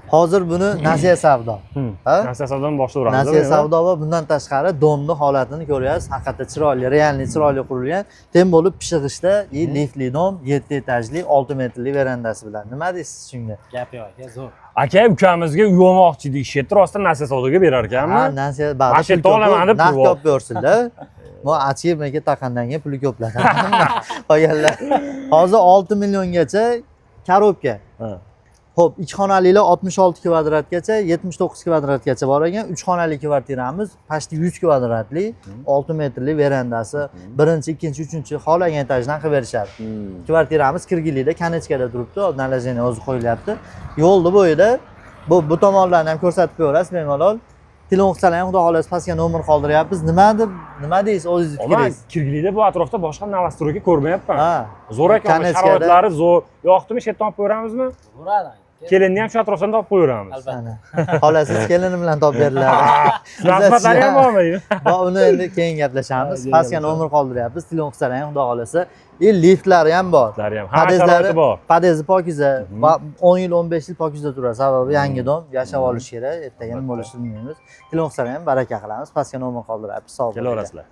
Hozir buni nasiya savdo. Ha? Nasiya savdodan boshlaveramiz. Nasiya savdo va bundan tashqari domni holatini ko'ryapsiz. Haqiqatda chiroyli, realniy chiroyli qurilgan. Tem bo'lib pishig'ishda liftli dom, 7 etajli, 6 metrli verandasi bilan. Nima deysiz shunga? Gap yo'q, zo'r. Aka ukamizga uymoqchi edik, shettir rostdan nasiya savdoga berar ekanmi? Ha, nasiya Mana shu yerda olaman deb narx turib ko'p bersinlar. Bu achib menga taqandan keyin puli ko'pladi. Qolganlar. Hozir 6 milliongacha korobka. Xo'p, 2 xonalilar 66 kvadratgacha, 79 kvadratgacha bor ekan. 3 xonali kvartiramiz почти 100 kvadratli, 6 metrli verandasi, birinchi, ikkinchi, uchinchi xohlagan etajdan qilib berishadi. Kvartiramiz Kirgilikda, Kanechkada turibdi. Nalajeni o'zi qo'yilyapti. Yo'lni bo'yida bu tomonlarni ham ko'rsatib qo'yasiz bemalol. Telefon qilsalar ham xudo xolasa pastga nomer qoldiryapmiz. Nima deysiz o'zingiz fikringiz? Kirgilikda bu atrofda boshqa novostroyga ko'rmayapman. Ha. Zo'r ekan, sharoitlari zo'r. Yoqdimi, shu yerdan olib qo'yramizmi? Bo'ladi. Kelinni ham shu atrofdan topib qo'yamiz. Albatta. Xolasiz kelini bilan topib beriladi. Rahmatlari ham bormi? Va uni endi keyin gaplashamiz. Pastga nomer qoldiryapmiz. Telefon qilsalar ham xudo xolasa. Liftlari ham bor. Hamma sharoiti bor. Podezi pokiza. 10 yil, 15 yil pokiza turadi. Sababi yangi dom, yashab olish kerak. Ertaga nima bo'lishini bilmaymiz. Telefon qilsalar ham baraka qilamiz. Pastga nomer qoldiryapmiz. Sog' bo'ling. Kelaverasizlar.